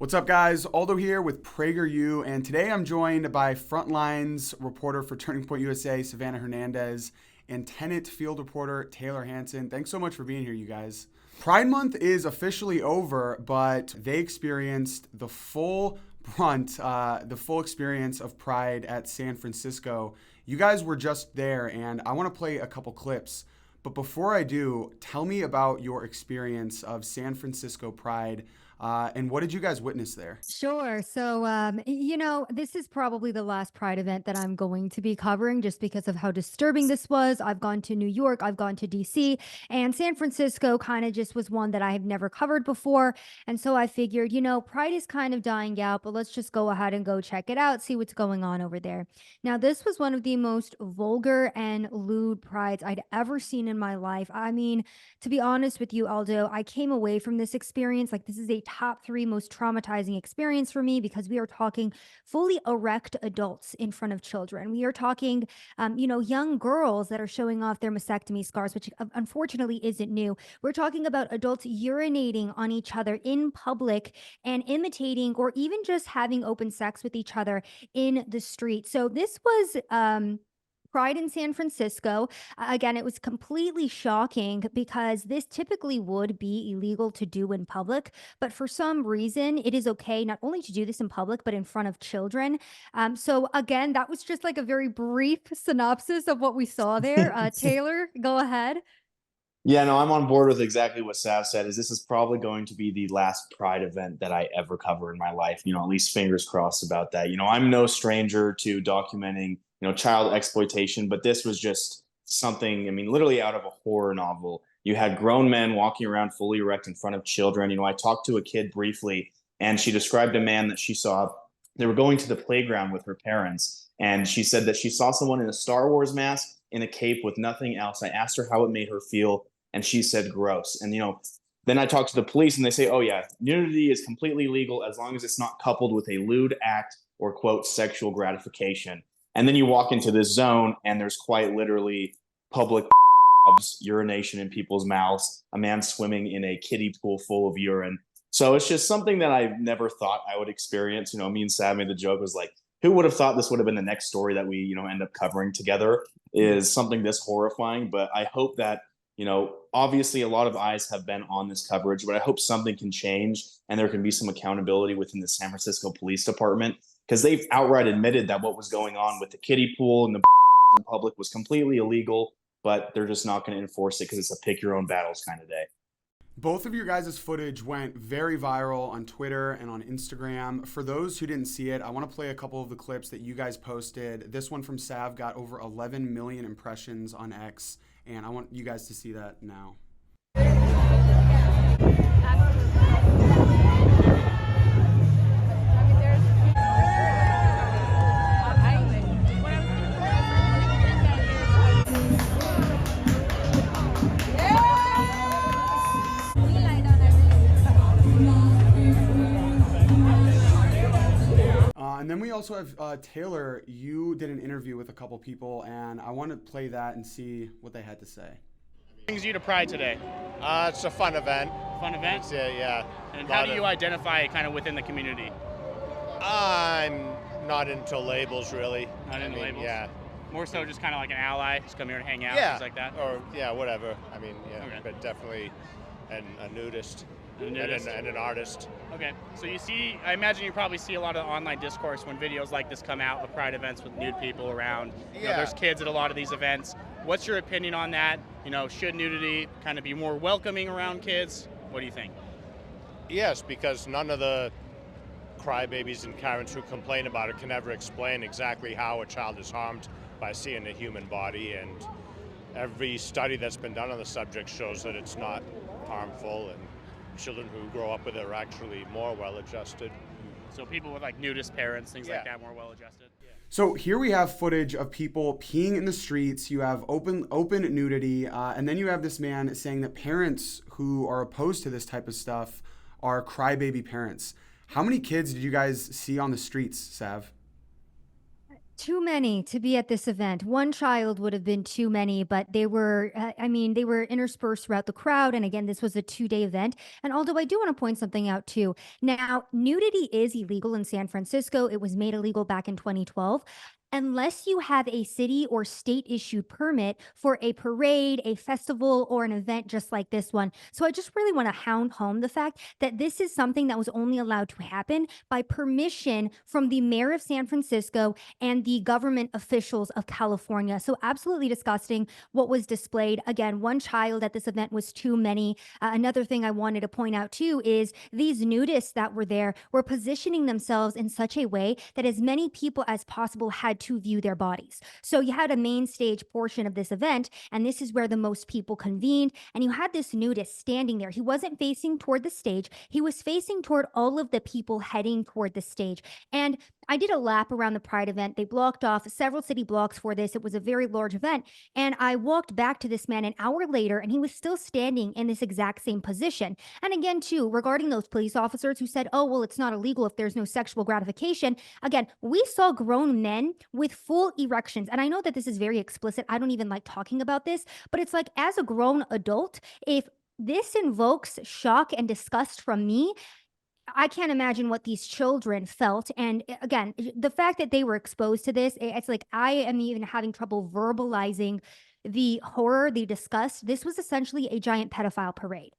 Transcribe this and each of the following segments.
What's up, guys? Aldo here with PragerU, and today I'm joined by Frontlines reporter for Turning Point USA, Savannah Hernandez, and Tenet field reporter Taylor Hanson. Thanks so much for being here, you guys. Pride Month is officially over, but they experienced the full experience of Pride at San Francisco. You guys were just there, and I want to play a couple clips. But before I do, tell me about your experience of San Francisco Pride. And what did you guys witness there? Sure. This is probably the last Pride event that I'm going to be covering just because of how disturbing this was. I've gone to New York, I've gone to DC, and San Francisco kind of just was one that I have never covered before. And so I figured, Pride is kind of dying out, but let's just go ahead and go check it out, see what's going on over there. Now, this was one of the most vulgar and lewd prides I'd ever seen in my life. I mean, to be honest with you, Aldo, I came away from this experience like this is a top three most traumatizing experience for me because we are talking fully erect adults in front of children. We are talking, young girls that are showing off their mastectomy scars, which unfortunately isn't new. We're talking about adults urinating on each other in public and imitating or even just having open sex with each other in the street. So this was Pride in San Francisco. Again, it was completely shocking because this typically would be illegal to do in public, but for some reason, it is okay not only to do this in public, but in front of children. So, again, that was just like a very brief synopsis of what we saw there. Taylor, go ahead. Yeah, no, I'm on board with exactly what Sav said. Is this is probably going to be the last Pride event that I ever cover in my life. At least fingers crossed about that. I'm no stranger to documenting, child exploitation, but this was just something. I mean, literally out of a horror novel. You had grown men walking around fully erect in front of children. I talked to a kid briefly, and she described a man that she saw. They were going to the playground with her parents, and she said that she saw someone in a Star Wars mask in a cape with nothing else. I asked her how it made her feel, and she said gross. And then I talked to the police, and they say, oh yeah, nudity is completely legal as long as it's not coupled with a lewd act or quote sexual gratification. And then you walk into this zone, and there's quite literally public urination in people's mouths, a man swimming in a kiddie pool full of urine. So it's just something that I never thought I would experience. Me and Sam made the joke, was like, who would have thought this would have been the next story that we end up covering together, is something this horrifying. But I hope that obviously a lot of eyes have been on this coverage, but I hope something can change and there can be some accountability within the San Francisco Police Department, because they've outright admitted that what was going on with the kiddie pool and the in public was completely illegal, but they're just not going to enforce it because it's a pick your own battles kind of day. Both of your guys' footage went very viral on Twitter and on Instagram. For those who didn't see it, I want to play a couple of the clips that you guys posted. This one from Sav got over 11 million impressions on X, and I want you guys to see that now. And then we also have Taylor. You did an interview with a couple people, and I want to play that and see what they had to say. Brings you to Pride today? It's a fun event. Fun event? Yeah. And how do you identify kind of within the community? I'm not into labels, really. Not into labels? Yeah. More so just kind of like an ally, just come here and hang out, Yeah. things like that? Or, yeah, whatever. Okay. But definitely a nudist. And an artist. Okay, so I imagine you probably see a lot of online discourse when videos like this come out of Pride events with nude people around. There's kids at a lot of these events. What's your opinion on that? Should nudity kind of be more welcoming around kids? What do you think? Yes, because none of the crybabies and Karens who complain about it can ever explain exactly how a child is harmed by seeing a human body, and every study that's been done on the subject shows that it's not harmful, and children who grow up with it are actually more well-adjusted. So people with like nudist parents, things like that, more well-adjusted? So here we have footage of people peeing in the streets. You have open nudity, and then you have this man saying that parents who are opposed to this type of stuff are crybaby parents. How many kids did you guys see on the streets, Sav? too many to be at this event. One child would have been too many, but they were, I mean, they were interspersed throughout the crowd. And again, this was a 2 day event. And although I do want to point something out too, now nudity is illegal in San Francisco. It was made illegal back in 2012. Unless you have a city or state issued permit for a parade, a festival, or an event just like this one. So I just really want to hound home the fact that this is something that was only allowed to happen by permission from the mayor of San Francisco and the government officials of California. So absolutely disgusting what was displayed. Again, one child at this event was too many. Another thing I wanted to point out too is these nudists that were there were positioning themselves in such a way that as many people as possible had to view their bodies. So you had a main stage portion of this event, and this is where the most people convened. And you had this nudist standing there. He wasn't facing toward the stage, he was facing toward all of the people heading toward the stage. And I did a lap around the Pride event. They blocked off several city blocks for this. It was a very large event. And I walked back to this man an hour later, and he was still standing in this exact same position. And again, too, regarding those police officers who said, oh, well, it's not illegal if there's no sexual gratification. Again, we saw grown men with full erections. And I know that this is very explicit. I don't even like talking about this, but it's like, as a grown adult, if this invokes shock and disgust from me, I can't imagine what these children felt. And again, the fact that they were exposed to this, it's like I am even having trouble verbalizing the horror, the disgust. This was essentially a giant pedophile parade.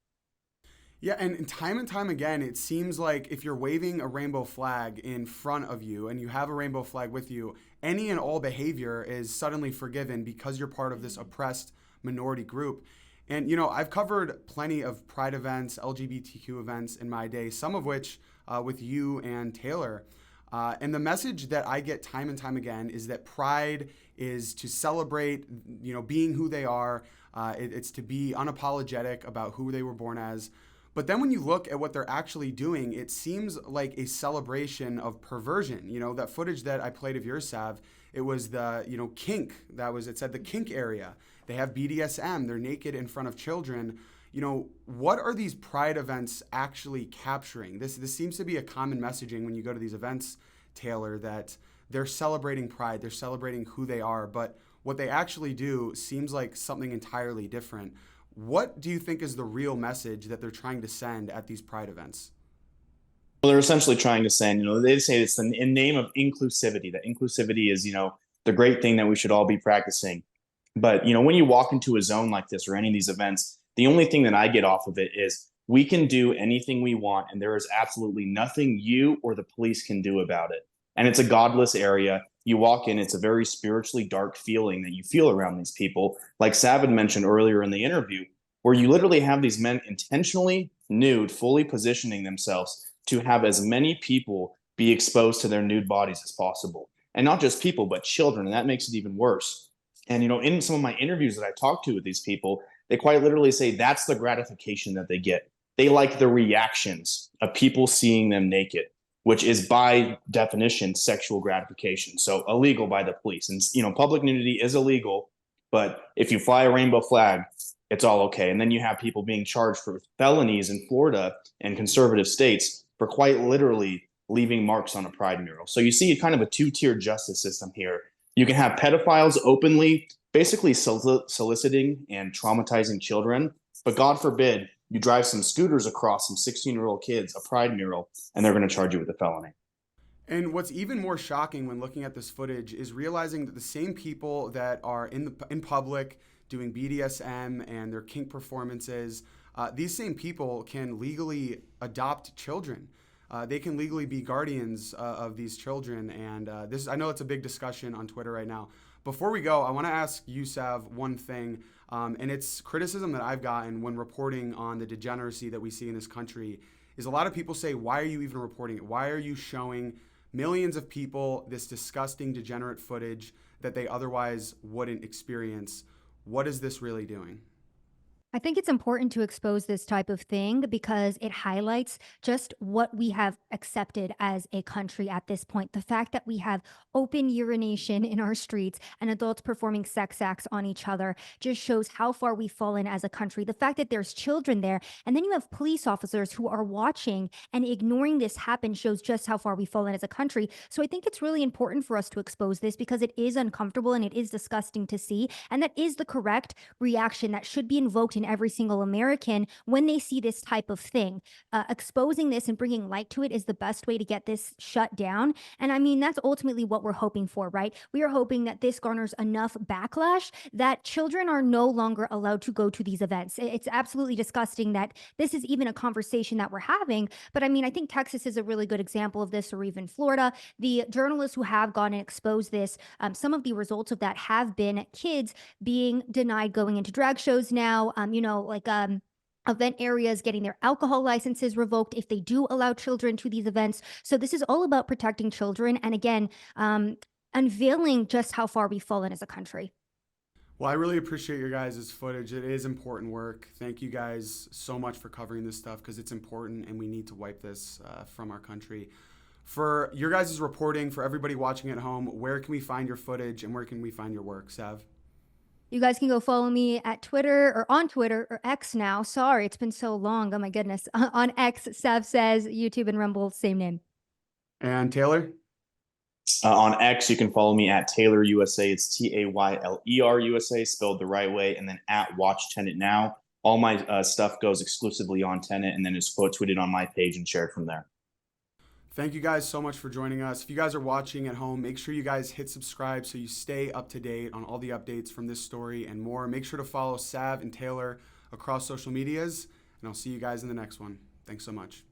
Yeah, and time again, it seems like if you're waving a rainbow flag in front of you and you have a rainbow flag with you, any and all behavior is suddenly forgiven because you're part of this oppressed minority group. And, you know, I've covered plenty of Pride events, LGBTQ events in my day, some of which with you and Taylor. And the message that I get time and time again is that Pride is to celebrate, you know, being who they are. It's to be unapologetic about who they were born as. But then when you look at what they're actually doing, it seems like a celebration of perversion. You know, that footage that I played of yours, Sav, it was the, you know, kink. It said the kink area. They have BDSM. They're naked in front of children. You know, what are these Pride events actually capturing? This seems to be a common messaging when you go to these events, Taylor, that they're celebrating Pride. They're celebrating who they are. But what they actually do seems like something entirely different. What do you think is the real message that they're trying to send at these Pride events? Well, they're essentially trying to send, you know, they say it's in name of inclusivity. That inclusivity is, you know, the great thing that we should all be practicing. But, you know, when you walk into a zone like this or any of these events, the only thing that I get off of it is we can do anything we want, and there is absolutely nothing you or the police can do about it. And it's a godless area. You walk in, it's a very spiritually dark feeling that you feel around these people. Like Sav had mentioned earlier in the interview, where you literally have these men intentionally nude, fully positioning themselves to have as many people be exposed to their nude bodies as possible. And not just people, but children. And that makes it even worse. And, you know, in some of my interviews that I talk to with these people, they quite literally say that's the gratification that they get. They like the reactions of people seeing them naked, which is by definition sexual gratification. So illegal by the police. And, you know, public nudity is illegal, but if you fly a rainbow flag, it's all okay. And then you have people being charged for felonies in Florida and conservative states for quite literally leaving marks on a Pride mural. So you see kind of a two-tier justice system here. You can have pedophiles openly, basically soliciting and traumatizing children, but God forbid you drive some scooters across some 16-year-old kids, a Pride mural, and they're going to charge you with a felony. And what's even more shocking when looking at this footage is realizing that the same people that are in public doing BDSM and their kink performances, these same people can legally adopt children. They can legally be guardians of these children. And I know it's a big discussion on Twitter right now. Before we go, I want to ask you, Sav, one thing, and it's criticism that I've gotten when reporting on the degeneracy that we see in this country, is a lot of people say, why are you even reporting it? Why are you showing millions of people this disgusting, degenerate footage that they otherwise wouldn't experience? What is this really doing? I think it's important to expose this type of thing because it highlights just what we have accepted as a country at this point. The fact that we have open urination in our streets and adults performing sex acts on each other just shows how far we've fallen as a country. The fact that there's children there and then you have police officers who are watching and ignoring this happen shows just how far we've fallen as a country. So I think it's really important for us to expose this because it is uncomfortable and it is disgusting to see. And that is the correct reaction that should be invoked in every single American when they see this type of thing. Exposing this and bringing light to it is the best way to get this shut down. And I mean, that's ultimately what we're hoping for, right? We are hoping that this garners enough backlash that children are no longer allowed to go to these events. It's absolutely disgusting that this is even a conversation that we're having. But I mean, I think Texas is a really good example of this, or even Florida. The journalists who have gone and exposed this, some of the results of that have been kids being denied going into drag shows now, event areas getting their alcohol licenses revoked if they do allow children to these events. So this is all about protecting children. And again, unveiling just how far we've fallen as a country. Well, I really appreciate your guys' footage. It is important work. Thank you guys so much for covering this stuff because it's important and we need to wipe this from our country. For your guys' reporting, for everybody watching at home, where can we find your footage and where can we find your work, Sav? You guys can go follow me at Twitter or on Twitter or X now. Sorry, it's been so long. Oh my goodness. On X, Sav Says, YouTube and Rumble, same name. And Taylor? On X, you can follow me at Taylor USA. It's Tayler USA, spelled the right way, and then at Watch Tenet Now. All my stuff goes exclusively on Tenet, and then is quote tweeted on my page and shared from there. Thank you guys so much for joining us. If you guys are watching at home, make sure you guys hit subscribe so you stay up to date on all the updates from this story and more. Make sure to follow Sav and Taylor across social medias, and I'll see you guys in the next one. Thanks so much.